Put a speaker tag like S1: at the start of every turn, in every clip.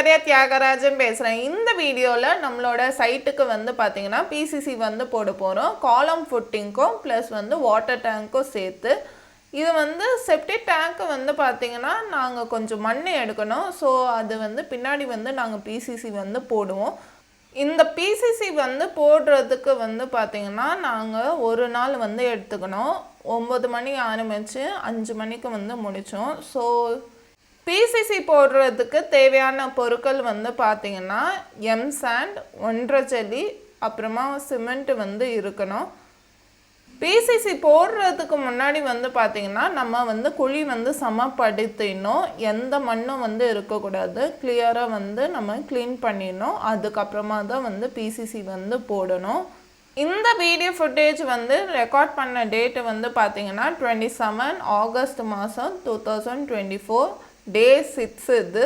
S1: ஐஸ்வர்யா தியாகராஜன் பேசுகிறேன். இந்த வீடியோவில் நம்மளோட சைட்டுக்கு வந்து பார்த்தீங்கன்னா பிசிசி வந்து போட போகிறோம். காலம் ஃபுட்டிங்க்கும் ப்ளஸ் வந்து வாட்டர் டேங்க்கும் சேர்த்து. இது வந்து செப்டிக் டேங்க்கு வந்து பார்த்தீங்கன்னா நாங்கள் கொஞ்சம் மண் எடுக்கணும். ஸோ அது வந்து பின்னாடி வந்து நாங்கள் பிசிசி வந்து போடுவோம். இந்த பிசிசி வந்து போடுறதுக்கு வந்து பார்த்தீங்கன்னா நாங்கள் ஒரு நாள் வந்து எடுத்துக்கணும். 9 மணி ஆரம்பித்து 5 மணிக்கு வந்து முடித்தோம். ஸோ பிசிசி போடுறதுக்கு தேவையான பொருட்கள் வந்து பார்த்தீங்கன்னா எம்சாண்ட், 1.5 ஜல்லி, அப்புறமா சிமெண்ட் வந்து இருக்கணும். பிசிசி போடுறதுக்கு முன்னாடி வந்து பார்த்தீங்கன்னா நம்ம வந்து குழி வந்து சமப்படுத்திடணும். எந்த மண்ணும் வந்து இருக்கக்கூடாது. கிளியராக வந்து நம்ம க்ளீன் பண்ணிடணும். அதுக்கப்புறமா தான் வந்து பிசிசி வந்து போடணும். இந்த வீடியோ ஃபுட்டேஜ் வந்து ரெக்கார்ட் பண்ண டேட்டு வந்து பார்த்தீங்கன்னா 27 ஆகஸ்ட் மாதம் 2024 டே 6 இது.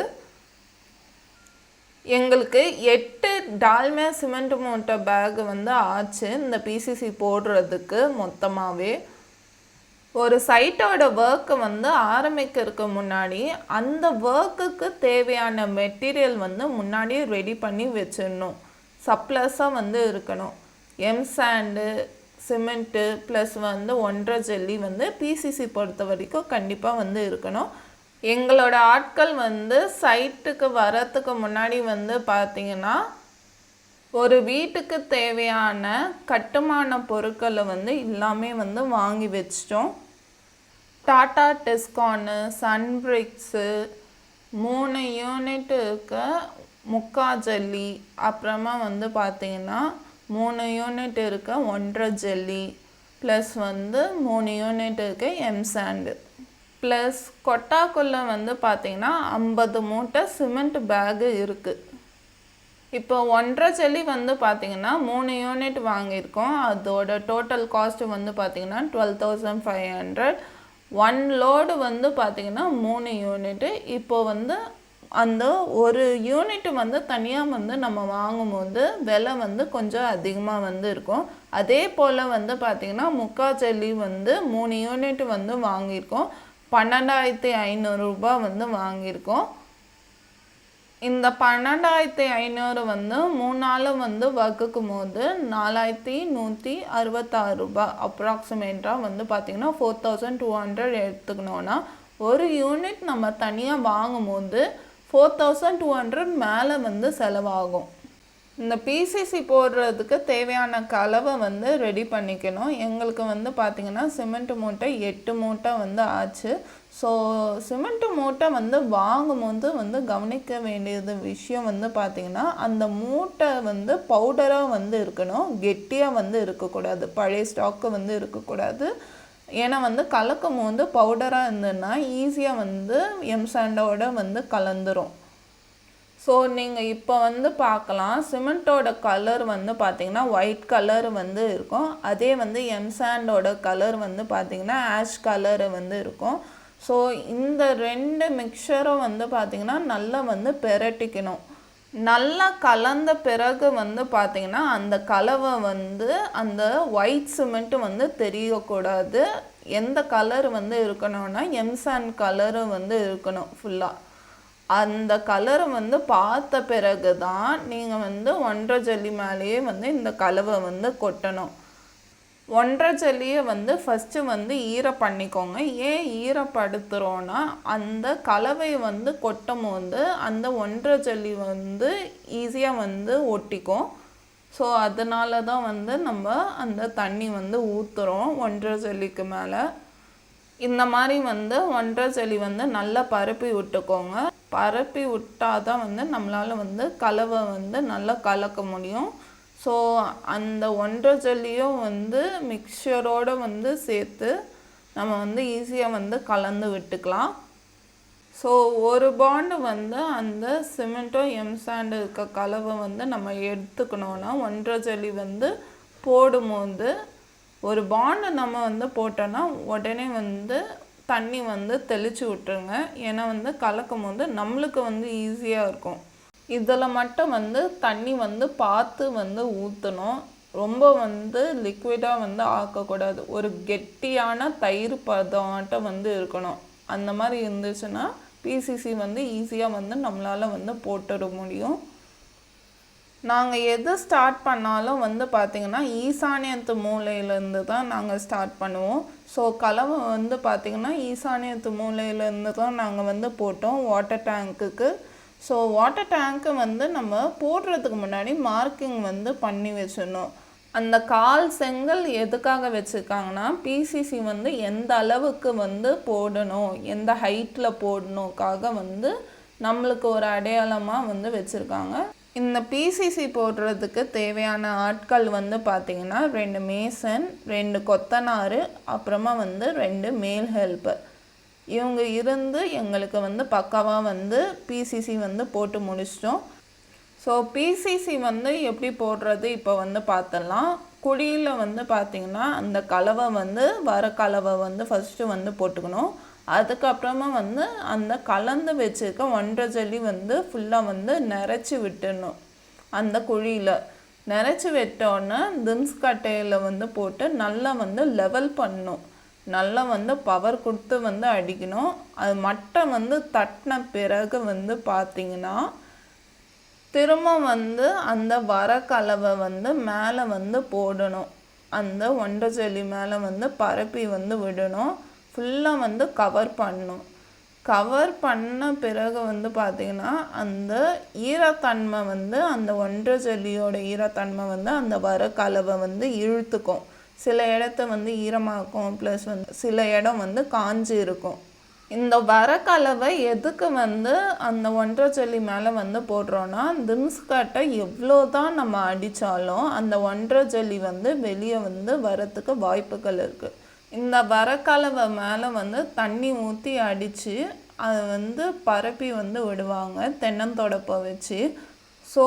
S1: எங்களுக்கு 8 டால்மியா சிமெண்ட் மூட்டை பேக் வந்து ஆச்சு இந்த பிசிசி போடுறதுக்கு மொத்தமாகவே. ஒரு சைட்டோட ஒர்க்கு வந்து ஆரம்பிக்கிறதுக்கு முன்னாடி அந்த ஒர்க்குக்கு தேவையான மெட்டீரியல் வந்து முன்னாடியே ரெடி பண்ணி வச்சிடணும். சப்ளஸாக வந்து இருக்கணும். எம்சாண்டு, சிமெண்ட்டு ப்ளஸ் வந்து 1.5 ஜல்லி வந்து பிசிசி பொறுத்த வரைக்கும் கண்டிப்பாக வந்து இருக்கணும். எங்களோட ஆட்கள் வந்து சைட்டுக்கு வரத்துக்கு முன்னாடி வந்து பார்த்திங்கன்னா ஒரு வீட்டுக்கு தேவையான கட்டுமான பொருட்களை வந்து எல்லாமே வந்து வாங்கி வச்சிட்டோம். டாடா டெஸ்கானு, சன்பிரிக்ஸு, 3 யூனிட் இருக்க 3/4 ஜல்லி, அப்புறமா வந்து பார்த்திங்கன்னா 3 யூனிட் இருக்க 1.5 ஜல்லி, ப்ளஸ் வந்து 3 யூனிட் இருக்க எம்சாண்டு, ப்ளஸ் கொட்டாக்குள்ளே வந்து பார்த்திங்கன்னா 50 மூட்டை சிமெண்ட் பேகு இருக்குது. இப்போ 1.5 ஜல்லி வந்து பார்த்திங்கன்னா 3 யூனிட் வாங்கியிருக்கோம். அதோட டோட்டல் காஸ்ட்டு வந்து பார்த்திங்கன்னா 12,500. 1 லோடு வந்து பார்த்திங்கன்னா 3 யூனிட்டு. இப்போ வந்து அந்த ஒரு யூனிட் வந்து தனியாக வந்து நம்ம வாங்கும்போது விலை வந்து கொஞ்சம் அதிகமாக வந்து இருக்கும். அதே போல் வந்து பார்த்திங்கன்னா 3/4 ஜல்லி வந்து 3 யூனிட் வந்து வாங்கியிருக்கோம். 12,500 ரூபாய் வந்து வாங்கியிருக்கோம். இந்த 12,500 வந்து 3 நாள் வந்து வகுக்கும் போது 4,166 ரூபாய் அப்ராக்சிமேட்டாக வந்து பார்த்திங்கன்னா 4,200 எடுத்துக்கணுன்னா ஒரு யூனிட் நம்ம தனியாக வாங்கும் போது 4,200 மேலே வந்து செலவாகும். இந்த பிசிசி போடுறதுக்கு தேவையான கலவை வந்து ரெடி பண்ணிக்கணும். எங்களுக்கு வந்து பார்த்திங்கன்னா சிமெண்ட் மூட்டை 8 மூட்டை வந்து ஆச்சு. ஸோ சிமெண்ட் மூட்டை வந்து வாங்கும்போது வந்து கவனிக்க வேண்டியது விஷயம் வந்து பார்த்திங்கன்னா அந்த மூட்டை வந்து பவுடராக வந்து இருக்கணும். கெட்டியாக வந்து இருக்கக்கூடாது. பழைய ஸ்டாக்கு வந்து இருக்கக்கூடாது. ஏன்னா வந்து கலக்கும் போது பவுடராக இருந்ததுன்னா ஈஸியாக வந்து எம்சாண்டோட வந்து கலந்துரும். ஸோ நீங்கள் இப்போ வந்து பார்க்கலாம், சிமெண்ட்டோட கலர் வந்து பார்த்திங்கன்னா ஒயிட் கலர் வந்து இருக்கும். அதே வந்து எம்சாண்டோட கலர் வந்து பார்த்திங்கன்னா ஆஷ் கலர் வந்து இருக்கும். ஸோ இந்த 2 மிக்சரும் வந்து பார்த்திங்கன்னா நல்லா வந்து பெரட்டிக்கணும். நல்லா கலந்த பிறகு வந்து பார்த்திங்கன்னா அந்த கலவை வந்து அந்த ஒயிட் சிமெண்ட்டு வந்து தெரியக்கூடாது. எந்த கலர் வந்து இருக்கணும்னா எம்சாண்ட் கலரு வந்து இருக்கணும் ஃபுல்லாக. அந்த கலரை வந்து பார்த்த பிறகு தான் நீங்கள் வந்து 1.5 ஜல்லி மேலேயே வந்து இந்த கலவை வந்து கொட்டணும். 1.5 ஜல்லியை வந்து ஃபஸ்ட்டு வந்து பண்ணிக்கோங்க. ஏன் ஈரப்படுத்துகிறோன்னா அந்த கலவையை வந்து கொட்டும் போது அந்த 1.5 ஜல்லி வந்து ஈஸியாக வந்து ஒட்டிக்கும். ஸோ அதனால தான் வந்து நம்ம அந்த தண்ணி வந்து ஊற்றுறோம் 1.5 ஜல்லிக்கு மேலே. இந்த மாதிரி வந்து 1.5 ஜல்லி வந்து நல்லா பரப்பி விட்டுக்கோங்க. பரப்பி விட்டால் தான் வந்து நம்மளால் வந்து கலவை வந்து நல்லா கலக்க முடியும். ஸோ அந்த 1.5 ஜல்லியும் வந்து மிக்சரோடு வந்து சேர்த்து நம்ம வந்து ஈஸியாக வந்து கலந்து விட்டுக்கலாம். ஸோ ஒரு பாண்டு வந்து அந்த சிமெண்ட்டும் எம்சாண்டு இருக்க கலவை வந்து நம்ம எடுத்துக்கணுன்னா 1.5 ஜல்லி வந்து போடும்போது ஒரு பாண்டு நம்ம வந்து போட்டோன்னா உடனே வந்து தண்ணி வந்து தெளித்து விட்டுருங்க. ஏன்னா வந்து கலக்கும் போது நம்மளுக்கு வந்து ஈஸியாக இருக்கும். இதில் மட்டும் வந்து தண்ணி வந்து பார்த்து வந்து ஊற்றணும். ரொம்ப வந்து லிக்விடாக வந்து ஆக்கக்கூடாது. ஒரு கெட்டியான தயிர் பதமாட்டம் வந்து இருக்கணும். அந்த மாதிரி இருந்துச்சுன்னா பிசிசி வந்து ஈஸியாக வந்து நம்மளால் வந்து போட்டுட முடியும். நாங்கள் எது ஸ்டார்ட் பண்ணாலும் வந்து பார்த்திங்கன்னா ஈசானியத்து மூலையிலேருந்து தான் நாங்கள் ஸ்டார்ட் பண்ணுவோம். ஸோ கலவை வந்து பார்த்திங்கன்னா ஈசானியத்து மூலையிலேருந்து தான் நாங்கள் வந்து போட்டோம் வாட்டர் டேங்க்குக்கு. ஸோ வாட்டர் டேங்க்கு வந்து நம்ம போடுறதுக்கு முன்னாடி மார்க்கிங் வந்து பண்ணி வச்சிடணும். அந்த கால் செங்கல் எதுக்காக வச்சுருக்காங்கன்னா பிசிசி வந்து எந்த அளவுக்கு வந்து போடணும், எந்த ஹைட்டில் போடணுக்காக வந்து நம்மளுக்கு ஒரு அடையாளமாக வந்து வச்சுருக்காங்க. இந்த பிசிசி போடுறதுக்கு தேவையான ஆட்கள் வந்து பார்த்திங்கன்னா 2 மேசன், 2 கொத்தனார், அப்புறமா வந்து 2 மேல் ஹெல்ப்பர். இவங்க இருந்து எங்களுக்கு வந்து பக்காவாக வந்து பிசிசி வந்து போட்டு முடிச்சிட்டோம். ஸோ பிசிசி வந்து எப்படி போடுறது இப்போ வந்து பார்த்துடலாம். குழியில் வந்து பார்த்திங்கன்னா அந்த கலவை வந்து வர கலவை வந்து ஃபஸ்ட்டு வந்து போட்டுக்கணும். அதுக்கப்புறமா வந்து அந்த கலந்து வச்சுருக்க 1.5 ஜல்லி வந்து ஃபுல்லாக வந்து நிறச்சி விட்டுடணும். அந்த குழியில் நிறச்சி விட்டோன்னே திம்ஸ் கட்டையில் வந்து போட்டு நல்லா வந்து லெவல் பண்ணணும். நல்லா வந்து பவர் கொடுத்து வந்து அடிக்கணும். அது மட்டை வந்து தட்டின பிறகு வந்து பார்த்திங்கன்னா திரும்ப வந்து அந்த வர கலவை வந்து மேலே வந்து போடணும். அந்த 1.5 ஜல்லி மேலே வந்து பரப்பி வந்து விடணும். ஃபுல்லாக வந்து கவர் பண்ணணும். கவர் பண்ண பிறகு வந்து பார்த்திங்கன்னா அந்த ஈரத்தன்மை வந்து அந்த 1.5 ஜல்லியோட ஈரத்தன்மை வந்து அந்த வர கலவை வந்து இழுத்துக்கும். சில இடத்த வந்து ஈரமாக்கும், ப்ளஸ் வந்து சில இடம் வந்து காஞ்சி இருக்கும். இந்த வர கலவை எதுக்கு வந்து அந்த 1.5 ஜல்லி மேலே வந்து போடுறோன்னா திம்ஸ் கட்டை எவ்வளோ தான் நம்ம அடித்தாலும் அந்த 1.5 ஜல்லி வந்து வெளியே வந்து வரத்துக்கு வாய்ப்புகள் இருக்குது. இந்த வர கலவை மேலே வந்து தண்ணி ஊற்றி அடித்து அதை வந்து பரப்பி வந்து விடுவாங்க தென்னந்தொடப்பை வச்சு. ஸோ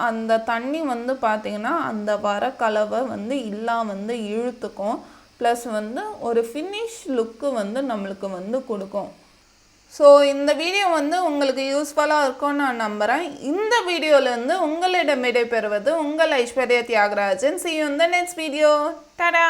S1: அந்த தண்ணி வந்து பார்த்திங்கன்னா அந்த வர கலவை வந்து இல்லாமல் வந்து இழுத்துக்கும். ப்ளஸ் வந்து ஒரு ஃபினிஷ் லுக்கு வந்து நம்மளுக்கு வந்து கொடுக்கும். ஸோ இந்த வீடியோ வந்து உங்களுக்கு யூஸ்ஃபுல்லாக இருக்கும்னு நான் நம்புகிறேன். இந்த வீடியோலேருந்து உங்களிடம் விடைபெறுவது உங்கள் Aishwarya Thiagarajan. See you in the next video. Ta-da!